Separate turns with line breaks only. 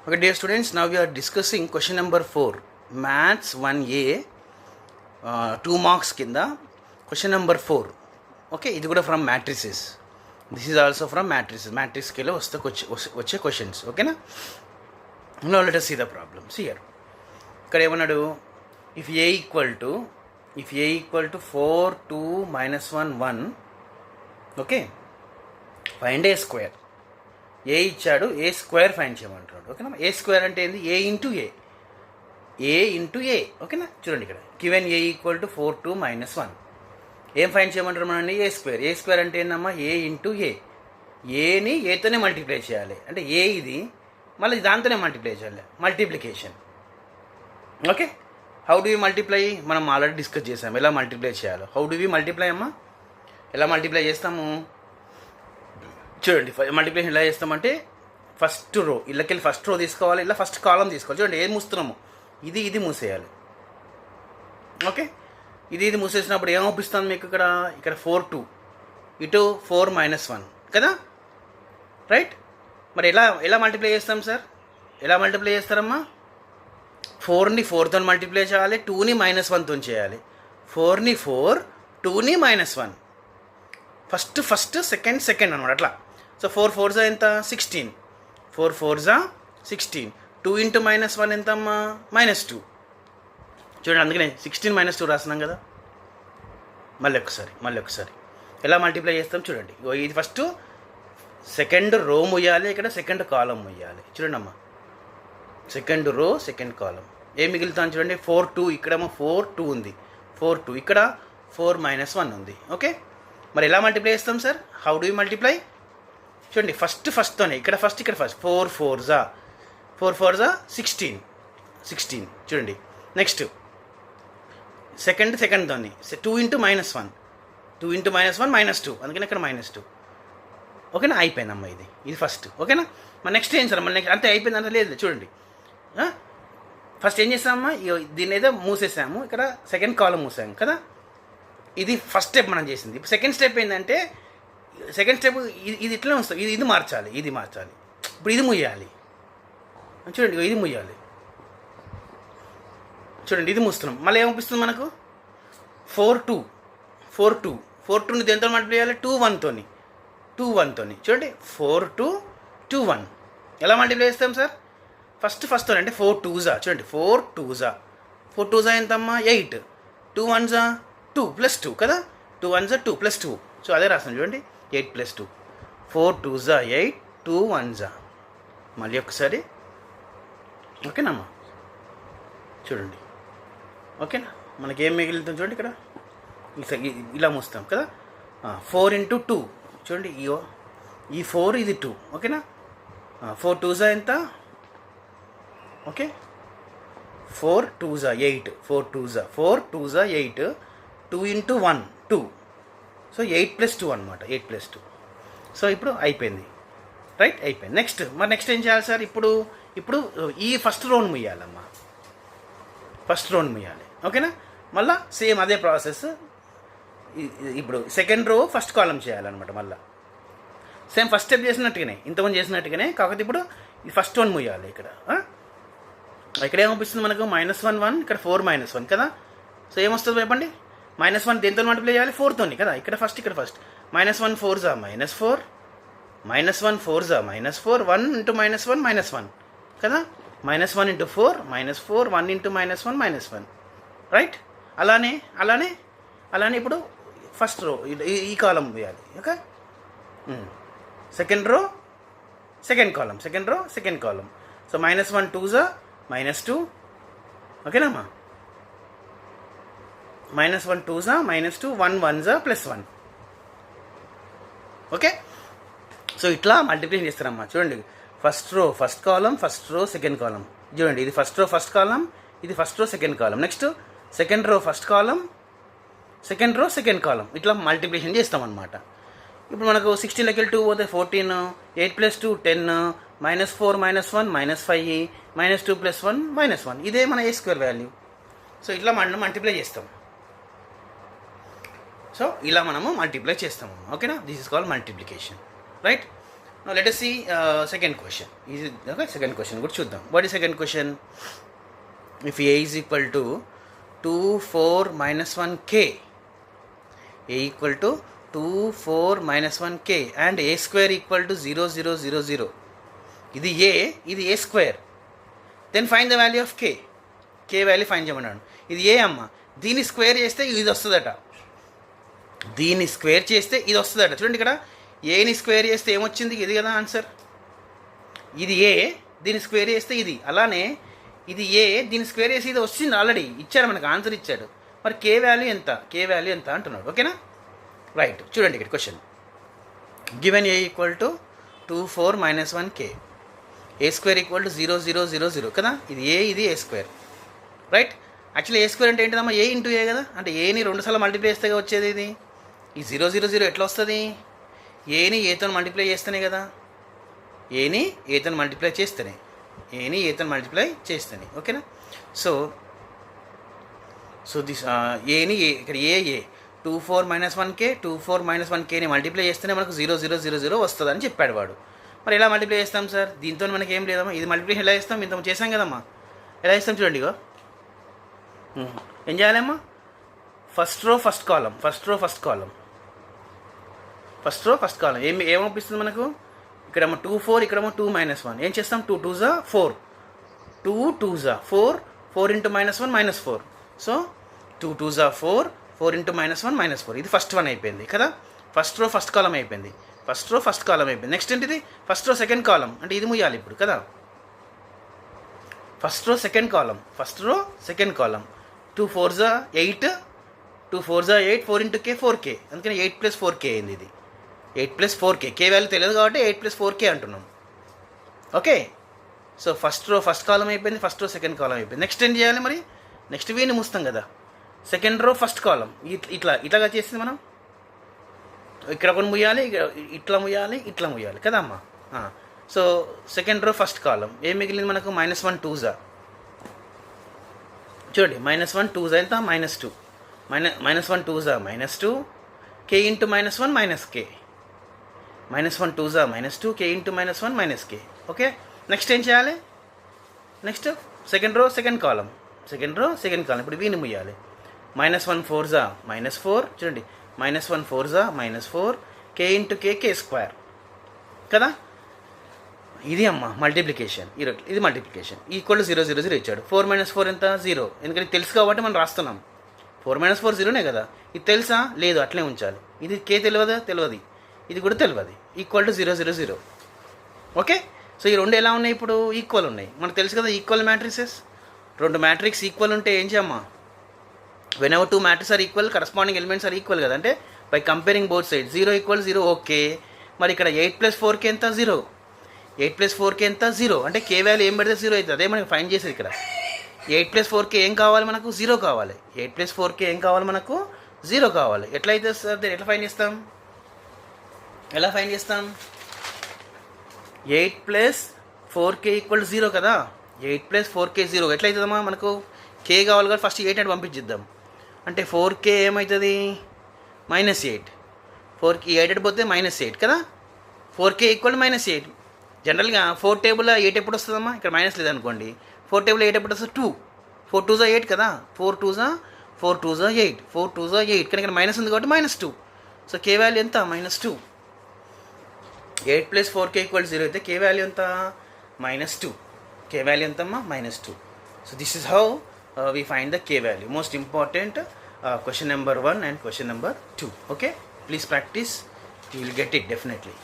Okay, dear students, now we are discussing question number 4, Maths 1A, 2 marks kinda, question number 4. Okay, ఇది కూడా from matrices. This is also from matrices. మ్యాట్రిక్స్కి వచ్చే questions. ఓకేనా? Now let us see the problem. See here. ఇక్కడ ఏమన్నాడు, if a equal to 4, 2, -1, 1, okay, find a square. ఏ ఇచ్చాడు, ఏ square find చేయమంటున్నాడు. ఓకేనా? ఏ స్క్వేర్ అంటే ఏంది? ఏ ఇంటూ ఏ. ఓకేనా? చూడండి ఇక్కడ గివెన్ ఏ ఈక్వల్ టు 4, 2, -1. ఏం ఫైండ్ చేయమంటారు మనల్ని? ఏ స్క్వేర్. ఏ స్క్వేర్ అంటే ఏందమ్మా? ఏ ఇంటూ ఏ. ఏని ఏతోనే మల్టిప్లై చేయాలి. అంటే ఏ ఇది మళ్ళీ దాంతోనే మల్టిప్లై చేయాలి. Multiplication. Okay, how do we multiply? మనం ఆల్రెడీ డిస్కస్ చేసాం ఎలా మల్టిప్లై చేయాలో. హౌ డు వి మల్టిప్లై అమ్మా? ఎలా మల్టిప్లై చేస్తాము చూడండి. మల్టిప్లికేషన్ ఎలా చేస్తామంటే ఫస్ట్ రో, ఇళ్ళకెళ్ళి ఫస్ట్ రో తీసుకోవాలి, ఇలా ఫస్ట్ కాలం తీసుకోవాలి. చూడండి ఏం మూస్తున్నాము, ఇది మూసేయాలి. ఓకే, ఇది మూసేసినప్పుడు ఏం ఒప్పిస్తాను మీకు? ఇక్కడ 4, 2, ఇటు 4, -1 కదా, రైట్? మరి ఎలా మల్టిప్లై చేస్తాం సార్? ఎలా మల్టిప్లై చేస్తారమ్మా? 4ని 4తో మల్టిప్లై చేయాలి, 2ని -1తో చేయాలి. 4ని 4, 2ని -1. ఫస్ట్ సెకండ్ అనమాట. అట్లా. సో 4 4s ఎంత? 16. 4 4s 16. 2 ఇంటూ -1 ఎంత అమ్మా? -2. చూడండి, అందుకనే 16 -2 రాస్తున్నాం కదా. మళ్ళీ ఒకసారి ఎలా మల్టిప్లై చేస్తాం చూడండి. ఇది ఫస్ట్ సెకండ్ రో ముయ్యాలి, ఇక్కడ సెకండ్ కాలం ముయ్యాలి. చూడండి అమ్మా, సెకండ్ రో సెకండ్ కాలం. ఏం మిగులుతాను చూడండి. 4 2, ఇక్కడేమో 4 2 ఉంది. 4 2, ఇక్కడ 4 -1 ఉంది. ఓకే, మరి ఎలా మల్టిప్లై చేస్తాం sir? How do you multiply? చూడండి, ఫస్ట్తోనే ఇక్కడ ఫస్ట్ 4 4s 16. చూడండి, నెక్స్ట్ సెకండ్తోని 2 ఇంటూ -1, 2 ఇంటూ -1 -2, అందుకని ఇక్కడ -2. ఓకేనా? అయిపోయిందమ్మా ఇది ఫస్ట్. ఓకేనా? మరి నెక్స్ట్ ఏం సార్? మళ్ళీ నెక్స్ట్ అంతే అయిపోయింది అంటే లేదు. చూడండి, ఫస్ట్ ఏం చేస్తామమ్మా? దీన్ని ఏదో మూసేసాము, ఇక్కడ సెకండ్ కాలం మూసాము కదా. ఇది ఫస్ట్ స్టెప్ మనం చేసింది. ఇప్పుడు సెకండ్ స్టెప్ ఏంటంటే, సెకండ్ స్టెప్ ఇది ఇట్లా వస్తుంది. ఇది మార్చాలి. ఇప్పుడు ఇది ముయ్యాలి. చూడండి, ఇది ముయ్యాలి. చూడండి, ఇది మూస్తున్నాం. మళ్ళీ ఏమనిపిస్తుంది మనకు? 4 2ని దేంతో మల్టిప్లై చేయాలి? 2 1తోని. చూడండి, 4 2 2 1. ఎలా మల్టిప్లై చేస్తాం సార్? ఫస్ట్తో అంటే 4 2s. చూడండి, 4 2s ఎంతమ్మా? 8. 2 1s 2 + 2 కదా. 2 1s 2 + 2. సో అదే రాస్తాను చూడండి, 8 + 2. 4 2s 8, 2 1s. మళ్ళీ ఒకసారి. ఓకేనమ్మా? చూడండి, ఓకేనా? మనకి ఏం మిగులుతుంది చూడండి, ఇక్కడ ఇలా మూస్తాం కదా. 4 ఇంటూ 2. చూడండి, ఈ 4 ఇది 2. ఓకేనా? 4 2s ఎంత? Okay, 4 2s 8. 4 2s 8. 2 into 1 2. So 8 + 2 అనమాట. 8 + 2. సో ఇప్పుడు అయిపోయింది, రైట్? అయిపోయింది. నెక్స్ట్ ఏం చేయాలి సార్? ఇప్పుడు ఈ ఫస్ట్ రోని ముయ్యాలమ్మా. ఓకేనా? మళ్ళీ సేమ్ అదే ప్రాసెస్. ఇప్పుడు సెకండ్ రో ఫస్ట్ కాలం చేయాలన్నమాట. మళ్ళీ సేమ్ ఫస్ట్ స్టెప్ చేసినట్టుగానే, ఇంతకుముందు చేసినట్టుగానే, కాకపోతే ఇప్పుడు ఈ ఫస్ట్ వన్ ముయ్యాలి. ఇక్కడ ఏమనిపిస్తుంది మనకు? -1 1, ఇక్కడ 4 -1 కదా. సో ఏమొస్తుంది చెప్పండి? -1 దేంతో మల్టిప్లై చేయాలి? 4తోని కదా. ఇక్కడ ఫస్ట్ -1 4s -4, -1 4s -4, 1 ఇంటూ -1 -1 కదా. -1 ఇంటూ 4 -4, 1 ఇంటూ -1 -1, రైట్? అలానే ఇప్పుడు ఫస్ట్ రో ఈ కాలం వేయాలి. Okay, second row second column. So -1 2s -2. ఓకేనమ్మా? -1 2s -2, 1 1s +1. ఓకే, సో ఇట్లా మల్టిప్లికేషన్ చేస్తారమ్మా. చూడండి, ఫస్ట్ రో ఫస్ట్ కాలం, ఫస్ట్ రో సెకండ్ కాలం. చూడండి, ఇది ఫస్ట్ రో ఫస్ట్ కాలం, ఇది first row second column. Next second row first కాలం, second row second column. ఇట్లా multiplication చేస్తామన్నమాట. ఇప్పుడు మనకు 16లోకి 2 పోతే 14, 8 + 2 10, -4 -1 -5, -2 + 1 -1. ఇదే మన ఏ స్క్వేర్ వాల్యూ. సో ఇట్లా మనం మల్టిప్లై చేస్తాం. సో ఇలా మనము మల్టిప్లై చేస్తాము. ఓకేనా? This is called multiplication, right? Now let us see second question. Okay, second question కూడా చూద్దాం. What is second question? If a is equal to 2 4 minus 1k, a equal to 2 4 minus 1k and a square equal to 0 0 0 0. ఇది a square. Then find the value of k. k value find చేయమన్నాడు. ఇది ఏ అమ్మ, దీన్ని square చేస్తే ఇది వస్తుందట, దీన్ని square చేస్తే ఇది వస్తుందట. చూడండి ఇక్కడ ఏని స్క్వేర్ చేస్తే ఏమొచ్చింది, ఇది కదా ఆన్సర్. ఇది ఏ, దీన్ని స్క్వేర్ చేస్తే ఇది, అలానే ఇది ఏ, దీన్ని స్క్వేర్ చేసి ఇది వచ్చింది, ఆల్రెడీ ఇచ్చాడు మనకు, ఆన్సర్ ఇచ్చాడు. మరి కే వాల్యూ ఎంత అంటున్నాడు. ఓకేనా, రైట్. చూడండి ఇక్కడ question, given a equal to 2 4 minus 1k, A square equal to 0 0 0 0 కదా. ఇది ఏ స్క్వేర్, రైట్. యాక్చువల్లీ ఏ స్క్వేర్ అంటే ఏంటిదమ్మా, ఏ ఇంటూ ఏ కదా, అంటే ఏని 2 సార్లు మల్టిప్లై చేస్తే వచ్చేది ఇది. ఈ 0 0 0 ఎట్లా వస్తుంది, ఏని ఏతో మల్టిప్లై చేస్తేనే కదా, ఏని ఏతో మల్టిప్లై చేస్తేనే, ఓకేనా. సో దిస్ ఏని ఇక్కడ ఏ 2 4 minus 1k 2 4 minus 1kని మల్టిప్లై చేస్తేనే మనకు 0 0 0 0 వస్తుంది అని చెప్పాడు వాడు. మరి ఎలా మల్టిప్లై చేస్తాం సార్, దీంతో మనకి ఏం లేదమ్మా, ఇది మల్టిప్లికేషన్ ఎలా చేస్తాం, ఇంత చేసాం కదమ్మా, ఎలా చేస్తాం చూడండి. ఇగో ఏం చేయాలమ్మా, ఫస్ట్ రో ఫస్ట్ కాలం ఏమనిపిస్తుంది మనకు, ఇక్కడేమో 2 4, ఇక్కడేమో 2 minus 1. ఏం చేస్తాం, 2 2s 4, 2 2s 4, 4 into -1 -4. So 2 2s 4, 4 into -1 -4. ఇది ఫస్ట్ వన్ అయిపోయింది కదా, ఫస్ట్ రో ఫస్ట్ కాలం అయిపోయింది. నెక్స్ట్ ఏంటిది, ఫస్ట్ రో సెకండ్ కాలం, అంటే ఇది ముయ్యాలి ఇప్పుడు కదా. First row second column 2 4s 8, 2 4s 8, 4 into k 4k, అందుకని 8 + 4k అయింది. ఇది 8 + 4k, k వాల్యూ తెలియదు కాబట్టి 8 + 4k అంటున్నాం. Okay, so first row first కాలం అయిపోయింది, ఫస్ట్ రో సెకండ్ కాలం అయిపోయింది. నెక్స్ట్ ఏం చేయాలి మరి, నెక్స్ట్ వీని ముస్తాం కదా, సెకండ్ రో ఫస్ట్ కాలం ఇట్లాగా చేసింది మనం, ఇక్కడ ఒకటి ముయ్యాలి, ఇట్లా ముయ్యాలి కదా అమ్మా. సో సెకండ్ రో ఫస్ట్ కాలం ఏం మిగిలింది మనకు, -1 2s. చూడండి -1 2s ఎంత, -2, -1 2s -2, k into -1 - k, -1 2s -2, k into -1 - k. Okay, next ఏం చేయాలి, next second row second column ఇప్పుడు వీని ముయ్యాలి. -1 4s -4, చూడండి -1 4s -4, k into k square కదా. ఇది అమ్మ మల్టిప్లికేషన్, ఇది మల్టిప్లికేషన్. ఈక్వల్ టు 0 0 0 ఇచ్చాడు. 4 - 4 ఎంత, 0. ఎందుకంటే తెలుసు కాబట్టి మనం రాస్తున్నాం. 4 - 4 0నే కదా. ఇది తెలుసా, లేదు, అట్లే ఉంచాలి. ఇది కే తెలియదు, ఇది కూడా తెలియదు. Equal to 0 0 0. ఓకే, సో ఈ రెండు ఎలా ఉన్నాయి ఇప్పుడు, ఈక్వల్ ఉన్నాయి. మనకు తెలుసు కదా ఈక్వల్ మ్యాట్రిసెస్, రెండు మ్యాట్రిక్స్ ఈక్వల్ ఉంటే ఏం చేయమ్మా, whenever two matrices are equal, corresponding elements are equal కదా, అంటే by comparing both sides 0 = 0. Okay, మరి ఇక్కడ 8 + 4k ఎంత, 0. 8 + 4k ఎంత, 0. అంటే k వాల్యూ ఏం పెడితే 0 అవుతుంది. అదే మనకి ఫైండ్ చేసేది ఇక్కడ. 8 + 4k ఏం కావాలి మనకు, 0 కావాలి. 8 + 4k ఏం కావాలి మనకు, 0 కావాలి. ఎట్లయితే సార్ దీన్ని ఎట్లా ఫైండ్ చేస్తాం, 8 + 4k = 0 కదా. 8 + 4k 0 ఎట్లయితుందమ్మా, మనకు k కావాలి కాబట్టి ఫస్ట్ 8 అంటే పంపించిద్దాం. అంటే 4k ఏమవుతుంది, -8. 4k 8 పోతే -8 కదా. 4k = -8. జనరల్గా 4 టేబుల్లో 8 ఎప్పుడు వస్తుందమ్మా, ఇక్కడ మైనస్ లేదనుకోండి. 4 టేబుల్లో 8 ఎప్పుడు వస్తుంది, 2. 4 2s 8 కదా, 4 2s 8, 4 2s 8, కానీ ఇక్కడ మైనస్ ఉంది కాబట్టి -2. సో k వాల్యూ ఎంత, -2. 8 + 4k = 0 అయితే k వాల్యూ ఎంత, -2. k వాల్యూ ఎంతమ్మా, -2. So this is how we find the k value. Most important question number 1 and question number 2. Okay, please practice, you will get it definitely.